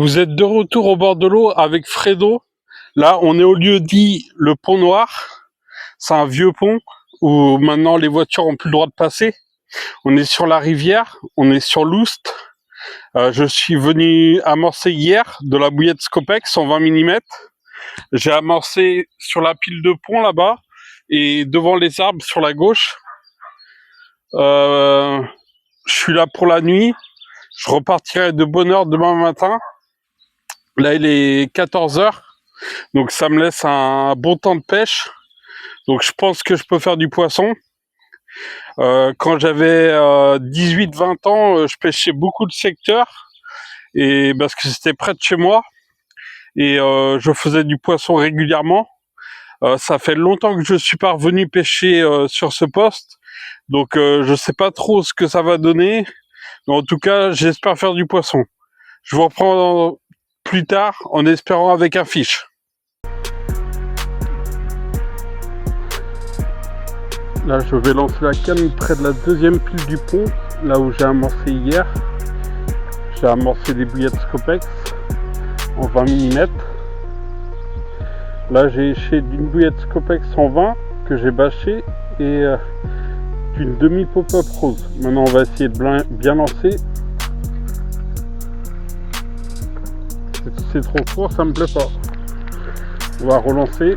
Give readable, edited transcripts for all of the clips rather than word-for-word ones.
Vous êtes de retour au bord de l'eau avec Fredo. Là, on est au lieu dit le Pont Noir. C'est un vieux pont où maintenant les voitures ont plus le droit de passer. On est sur la rivière, on est sur l'Oust. Je suis venu amorcer hier de la bouillette Scopex 120 mm. J'ai amorcé sur la pile de pont là-bas et devant les arbres sur la gauche. Je suis là pour la nuit. Je repartirai de bonne heure demain matin. Là, il est 14h. Donc, ça me laisse un bon temps de pêche. Donc, je pense que je peux faire du poisson. Quand j'avais 18-20 ans, je pêchais beaucoup de secteurs. Et parce que c'était près de chez moi. Et je faisais du poisson régulièrement. Ça fait longtemps que je suis pas revenu pêcher sur ce poste. Donc, je sais pas trop ce que ça va donner. Mais en tout cas, j'espère faire du poisson. Je vous reprends plus tard en espérant avec un fiche. Là, je vais lancer la canne près de la deuxième pile du pont, là où j'ai amorcé hier. J'ai amorcé des bouillettes Scopex en 20 mm. Là, j'ai éché d'une bouillette Scopex en 20 que j'ai bâché et d'une demi pop-up rose. Maintenant, on va essayer de bien lancer. Si c'est trop court, ça me plaît pas. On va relancer.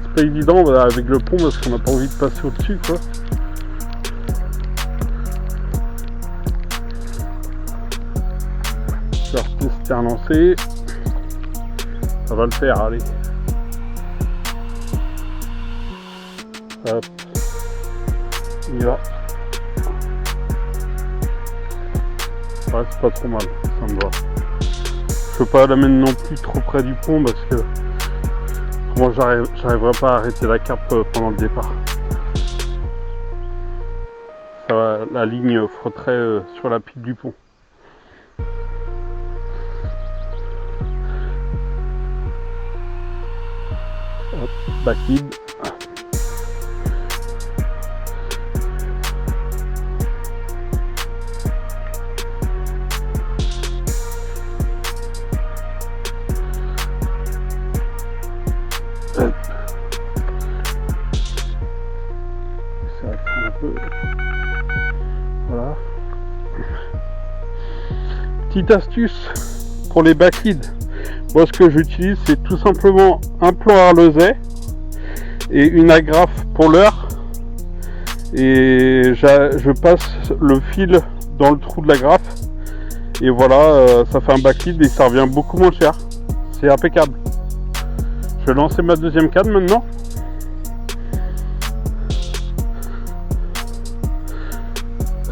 C'est pas évident avec le pont parce qu'on n'a pas envie de passer au-dessus, quoi. Je vais retester un lancer. Ça va le faire, allez. Hop. On y va. Ouais, c'est pas trop mal, ça me va. Je peux pas la mettre non plus trop près du pont parce que moi j'arriverai pas à arrêter la carpe pendant le départ. Ça va, la ligne frotterait sur la pile du pont. Hop, backlead. Voilà. Petite astuce pour les backleads. Moi, ce que j'utilise, c'est tout simplement un plan Arlezay et une agrafe pour leurre. Et je passe le fil dans le trou de l'agrafe. Et voilà, ça fait un backlead et ça revient beaucoup moins cher. C'est impeccable. Je vais lancer ma deuxième canne maintenant.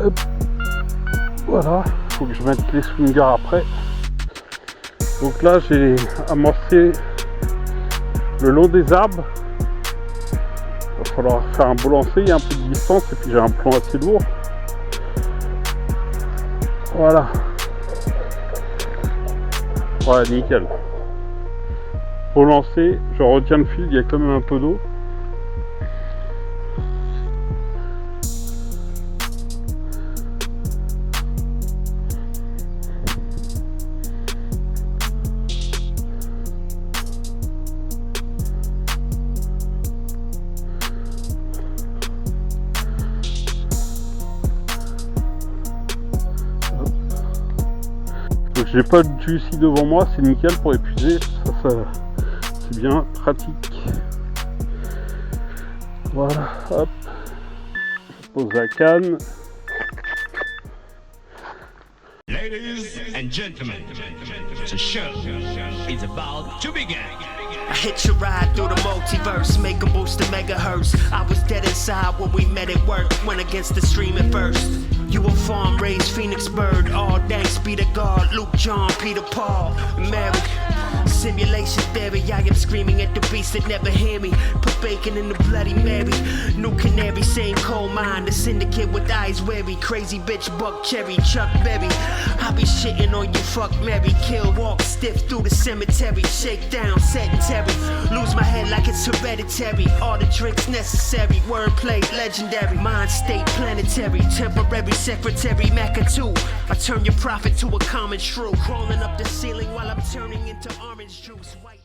Hop. Voilà, il faut que je mette les swingers après. Donc là, j'ai amorcé le long des arbres. Il va falloir faire un beau lancer, il y a un peu de distance et puis j'ai un plan assez lourd. Voilà. Voilà, nickel. Beau lancer, je retiens le fil, il y a quand même un peu d'eau. J'ai pas de juicy devant moi, c'est nickel pour épuiser, ça c'est bien pratique. Voilà, hop, je pose la canne. Ladies and gentlemen, the show is about to begin. I hit your ride through the multiverse, make a boost to megahertz. I was dead inside when we met at work, went against the stream at first. You a farm raised Phoenix bird, all thanks be to God. Luke, John, Peter, Paul, Mary. Simulation theory, I am screaming at the beast that never hear me. Put bacon in the Bloody Mary. New Canary, same coal mine. The syndicate with eyes wary. Crazy bitch, Buck Cherry, Chuck Berry. I be shitting on you, fuck Mary. Kill, walk stiff through the cemetery. Shake down, sedentary. Lose my head like it's hereditary. All the drinks necessary. Wordplay, legendary. Mind state, planetary. Temporary secretary, Maca 2. I turn your prophet to a common shrew. Crawling up the ceiling while I'm turning into orange juice. White.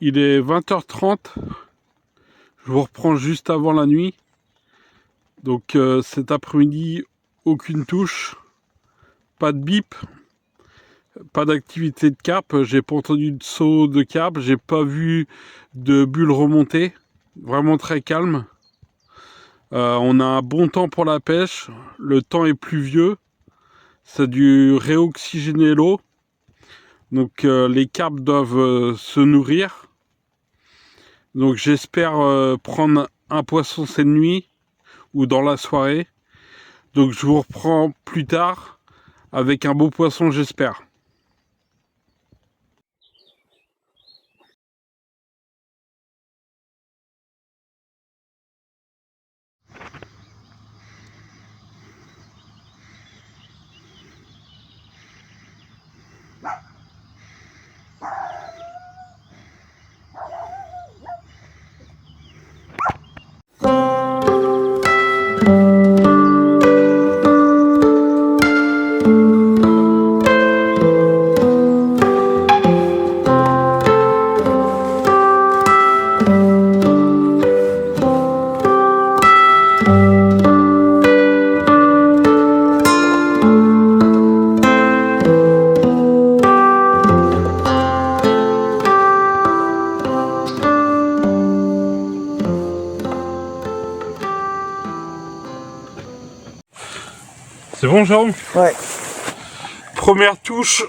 Il est 20h30, je vous reprends juste avant la nuit. Donc cet après-midi, aucune touche, pas de bip, pas d'activité de carpe, j'ai pas entendu de saut de carpe, j'ai pas vu de bulles remonter, vraiment très calme. On a un bon temps pour la pêche, le temps est pluvieux, ça a dû réoxygéner l'eau, donc les carpes doivent se nourrir. Donc j'espère prendre un poisson cette nuit ou dans la soirée. Donc je vous reprends plus tard avec un beau poisson, j'espère. C'est bon, Jérôme? Ouais. Première touche,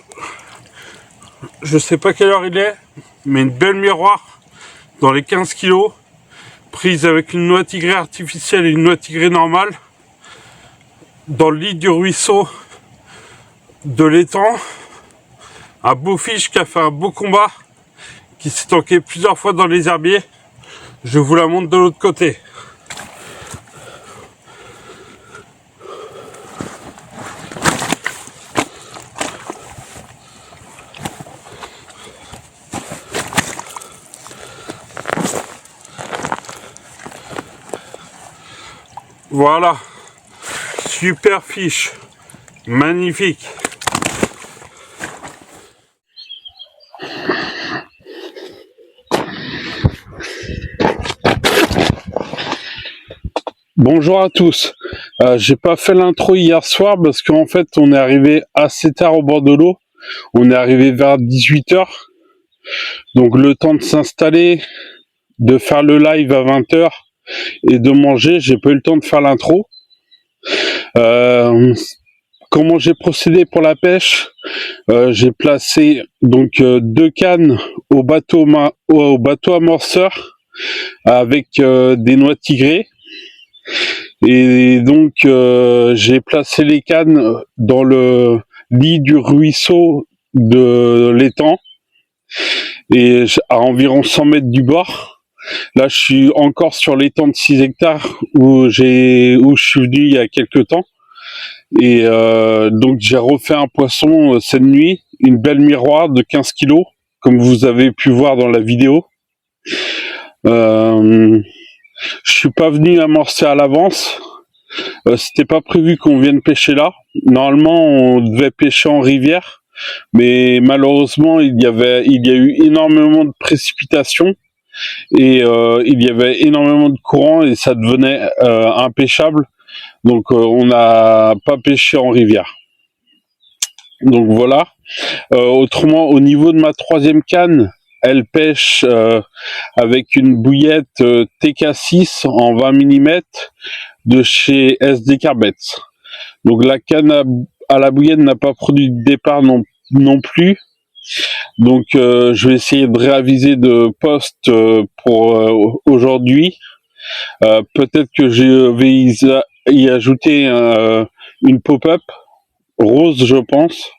je sais pas quelle heure il est, mais une belle miroir dans les 15 kilos, prise avec une noix tigrée artificielle et une noix tigrée normale, dans le lit du ruisseau de l'étang. Un beau fiche qui a fait un beau combat, qui s'est tanké plusieurs fois dans les herbiers. Je vous la montre de l'autre côté. Voilà, super fiche, magnifique. Bonjour à tous. J'ai pas fait l'intro hier soir parce qu'en fait on est arrivé assez tard au bord de l'eau. On est arrivé vers 18h. Donc le temps de s'installer, de faire le live à 20h et de manger, j'ai pas eu le temps de faire l'intro. Comment j'ai procédé pour la pêche? J'ai placé donc 2 cannes au bateau amorceur avec des noix tigrées. Et donc j'ai placé les cannes dans le lit du ruisseau de l'étang et à environ 100 mètres du bord. Là, je suis encore sur l'étang de 6 hectares où je suis venu il y a quelques temps. Et donc, j'ai refait un poisson cette nuit, une belle miroir de 15 kilos, comme vous avez pu voir dans la vidéo. Je suis pas venu amorcer à l'avance. C'était pas prévu qu'on vienne pêcher là. Normalement, on devait pêcher en rivière, mais malheureusement, il y a eu énormément de précipitations et il y avait énormément de courant et ça devenait impêchable. Donc, on n'a pas pêché en rivière. Donc voilà. Autrement, au niveau de ma troisième canne, elle pêche avec une bouillette TK6 en 20 mm de chez SD Carbettes. Donc la canne à la bouillette n'a pas produit de départ non plus. Donc je vais essayer de réaviser de poste pour aujourd'hui. Peut-être que je vais y ajouter une pop-up rose, je pense.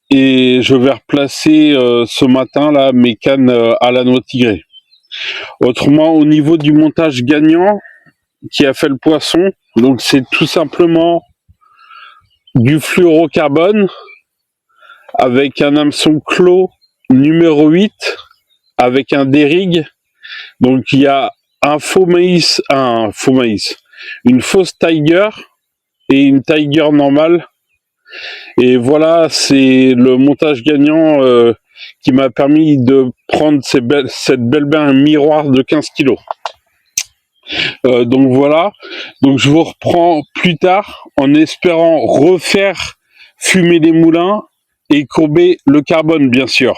Et je vais replacer ce matin là mes cannes à la noix tigrée. Autrement, au niveau du montage gagnant qui a fait le poisson, donc c'est tout simplement du fluorocarbone avec un hameçon clos numéro 8 avec un dérigue. Donc il y a un faux maïs, une fausse tiger et une tiger normale. Et voilà, c'est le montage gagnant qui m'a permis de prendre cette belle miroir de 15 kilos. Donc voilà, donc je vous reprends plus tard en espérant refaire fumer les moulins et courber le carbone, bien sûr.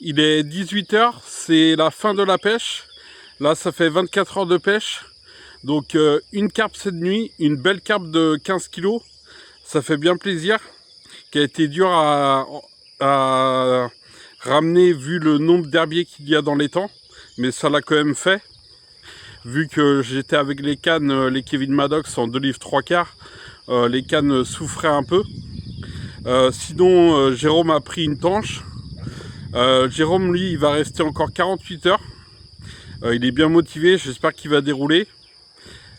Il est 18h, c'est la fin de la pêche. Là, ça fait 24 heures de pêche. Donc, une carpe cette nuit, une belle carpe de 15 kg. Ça fait bien plaisir. Qui a été dur à ramener vu le nombre d'herbiers qu'il y a dans l'étang. Mais ça l'a quand même fait. Vu que j'étais avec les cannes, les Kevin Maddox en 2 livres 3 quarts, les cannes souffraient un peu. Sinon, Jérôme a pris une tanche. Jérôme, lui, il va rester encore 48 heures. Il est bien motivé, j'espère qu'il va dérouler.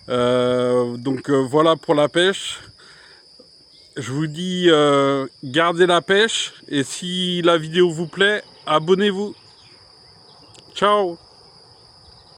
Donc voilà pour la pêche. Je vous dis, gardez la pêche. Et si la vidéo vous plaît, abonnez-vous. Ciao!